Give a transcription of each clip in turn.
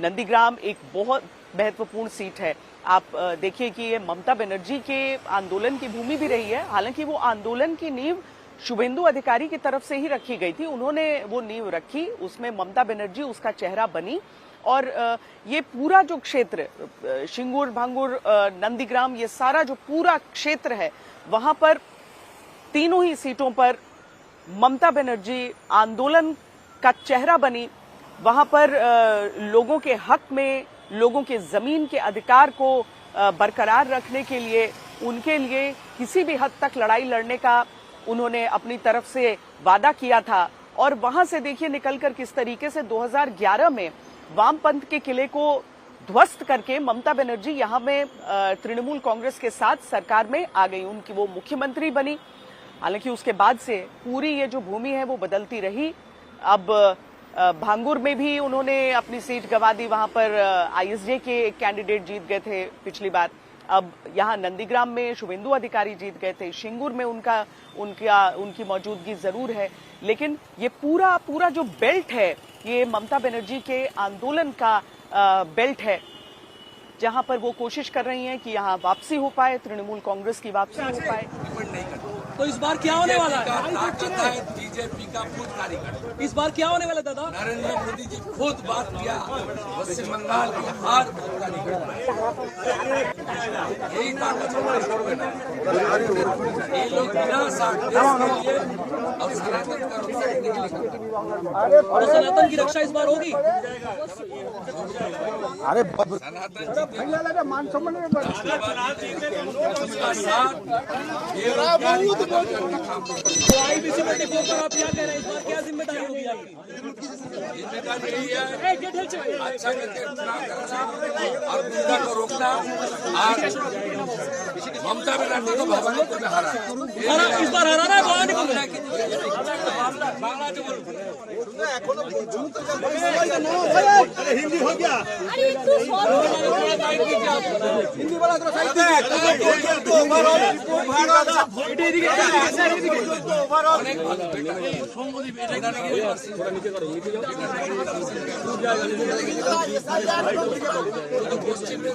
नंदीग्राम एक बहुत महत्वपूर्ण सीट है। आप देखिए कि ये ममता बनर्जी के आंदोलन की भूमि भी रही है। हालांकि वो आंदोलन की नींव शुभेंदु अधिकारी की तरफ से ही रखी गई थी, उन्होंने वो नींव रखी, उसमें ममता बनर्जी उसका चेहरा बनी। और ये पूरा जो क्षेत्र शिंगूर, भांगुर, नंदीग्राम, ये सारा जो पूरा क्षेत्र है, वहां पर तीनों ही सीटों पर ममता बनर्जी आंदोलन का चेहरा बनी। वहां पर लोगों के हक में, लोगों के जमीन के अधिकार को बरकरार रखने के लिए, उनके लिए किसी भी हद तक लड़ाई लड़ने का उन्होंने अपनी तरफ से वादा किया था। और वहां से देखिए निकलकर किस तरीके से 2011 में वामपंथ के किले को ध्वस्त करके ममता बनर्जी यहां में तृणमूल कांग्रेस के साथ सरकार में आ गई, उनकी वो मुख्यमंत्री बनी। हालांकि उसके बाद से पूरी ये जो भूमि है वो बदलती रही। अब भांगुर में भी उन्होंने अपनी सीट गंवा दी, वहां पर आईएसजे के कैंडिडेट जीत गए थे पिछली बार। अब यहाँ नंदीग्राम में शुभेंदु अधिकारी जीत गए थे, शिंगूर में उनकी मौजूदगी जरूर है, लेकिन ये पूरा जो बेल्ट है ये ममता बनर्जी के आंदोलन का बेल्ट है, जहां पर वो कोशिश कर रही हैं कि यहाँ वापसी हो पाए, तृणमूल कांग्रेस की वापसी हो पाए। तो इस बार क्या होने वाला है? बीजेपी का खुद कार्यकर्ता इस बार क्या होने वाला दादा? नरेंद्र मोदी जी खुद बात किया, पश्चिम बंगाल की हार यही ताकत ये लोग बिना साथ और सनातन का रक्षा और सनातन की रक्षा इस बार होगी। अरे सनातन मान सम्मान तो आईबीसी में टिकटों पर आप क्या कह रहे हैं? इस बार क्या जिम्मेदारी होगी आपकी? जिम्मेदारी यही है अच्छा करके चुनाव करना और गुंडा को रोकना और ममता बनर्जी को भगाने को हरा। इस बार हराना है भवानी को। हिंदी हो गया, हिंदी वाला पश्चिम में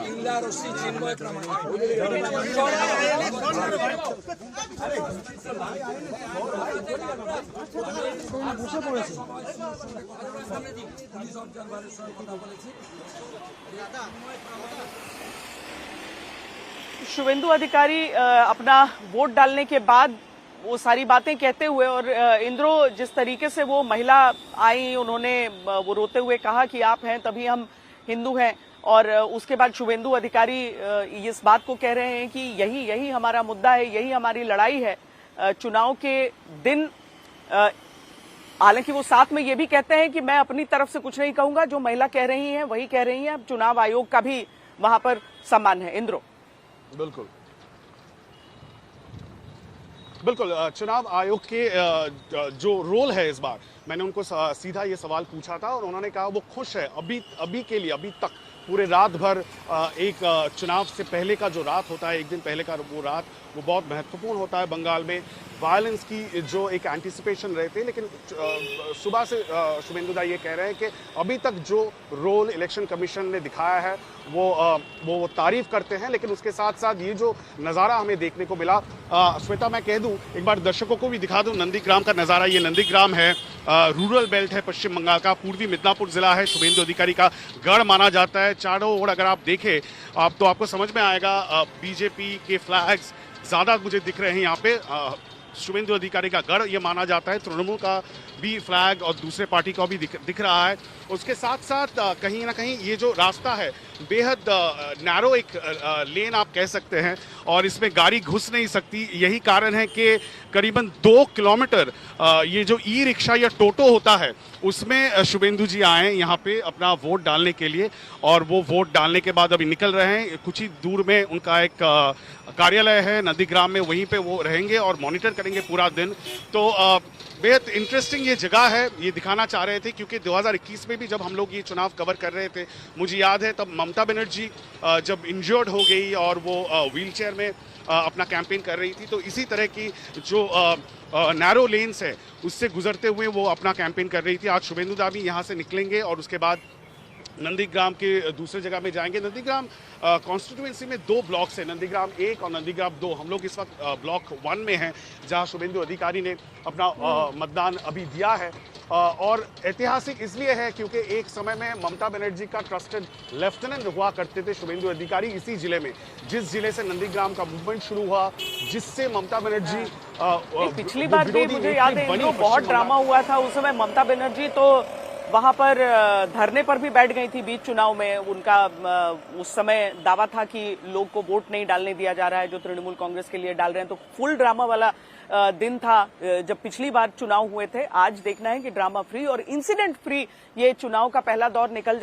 पिंगला रस्सी चिन्मय शुभेंदु अधिकारी अपना वोट डालने के बाद वो सारी बातें कहते हुए, और इंद्रो जिस तरीके से वो महिला आई, उन्होंने वो रोते हुए कहा कि आप हैं तभी हम हिंदू हैं। और उसके बाद शुभेंदु अधिकारी इस बात को कह रहे हैं कि यही हमारा मुद्दा है, यही हमारी लड़ाई है चुनाव के दिन। हालांकि वो साथ में ये भी कहते हैं कि मैं अपनी तरफ से कुछ नहीं कहूंगा, जो महिला कह रही हैं वही कह रही हैं। अब चुनाव आयोग का भी वहां पर सम्मान है। इंद्रो बिल्कुल चुनाव आयोग के जो रोल है इस बार, मैंने उनको सीधा ये सवाल पूछा था और उन्होंने कहा वो खुश है अभी के लिए, अभी तक पूरे रात भर एक चुनाव से पहले का जो रात होता है, एक दिन पहले का वो रात, वो बहुत महत्वपूर्ण होता है। बंगाल में वायलेंस की जो एक एंटिसिपेशन रहती है, लेकिन सुबह से शुभेंदु दा ये कह रहे हैं कि अभी तक जो रोल इलेक्शन कमीशन ने दिखाया है वो तारीफ करते हैं। लेकिन उसके साथ साथ ये जो नज़ारा हमें देखने को मिला, श्वेता मैं कह दूं, एक बार दर्शकों को भी दिखा दूं नंदीग्राम का नज़ारा। ये नंदीग्राम है, रूरल बेल्ट है पश्चिम बंगाल का, पूर्वी मिदनापुर जिला है, शुभेंदु अधिकारी का गढ़ माना जाता है। चारों ओर अगर आप देखें तो आपको समझ में आएगा, बीजेपी के फ्लैग्स ज़्यादा मुझे दिख रहे हैं यहाँ पे। शुभेंदु अधिकारी का गढ़ ये माना जाता है, तृणमूल का भी फ्लैग और दूसरे पार्टी का भी दिख रहा है। उसके साथ साथ कहीं ना कहीं ये जो रास्ता है बेहद नैरो एक लेन आप कह सकते हैं, और इसमें गाड़ी घुस नहीं सकती। यही कारण है कि करीबन 2 किलोमीटर ये जो ई रिक्शा या टोटो होता है उसमें शुभेंदु जी आए हैं यहाँ पे अपना वोट डालने के लिए, और वो वोट डालने के बाद अभी निकल रहे हैं। कुछ ही दूर में उनका एक कार्यालय है नंदीग्राम में, वहीं पे वो रहेंगे और मॉनिटर करेंगे पूरा दिन। तो बेहद इंटरेस्टिंग ये जगह है, ये दिखाना चाह रहे थे, क्योंकि 2021 में भी जब हम लोग ये चुनाव कवर कर रहे थे, मुझे याद है तब ममता बनर्जी जब इंजर्ड हो गई और वो व्हीलचेयर में अपना कैंपेन कर रही थी, तो इसी तरह की जो नैरो लेन्स है उससे गुजरते हुए वो अपना कैंपेन कर रही थी। आज शुभेंदु दा भी यहाँ से निकलेंगे और उसके बाद नंदीग्राम के दूसरे जगह में जाएंगे। नंदीग्राम कॉन्स्टिट्यूएंसी में 2 ब्लॉक्स हैं, नंदीग्राम 1 और नंदीग्राम 2। हम लोग इस वक्त ब्लॉक 1 में हैं, जहां शुभेंदु अधिकारी ने अपना मतदान अभी दिया है। और ऐतिहासिक इसलिए है क्योंकि एक समय में ममता बनर्जी का ट्रस्टेड लेफ्टिनेंट हुआ करते थे शुभेंदु अधिकारी इसी जिले में, जिस जिले से नंदीग्राम का मूवमेंट शुरू हुआ, जिससे ममता बनर्जी पिछली बार भी मुझे याद है इनको बहुत ड्रामा हुआ था। उस समय ममता बनर्जी तो वहां पर धरने पर भी बैठ गई थी बीच चुनाव में। उनका उस समय दावा था कि लोग को वोट नहीं डालने दिया जा रहा है जो तृणमूल कांग्रेस के लिए डाल रहे हैं। तो फुल ड्रामा वाला दिन था जब पिछली बार चुनाव हुए थे। आज देखना है कि ड्रामा फ्री और इंसिडेंट फ्री ये चुनाव का पहला दौर निकल जाए।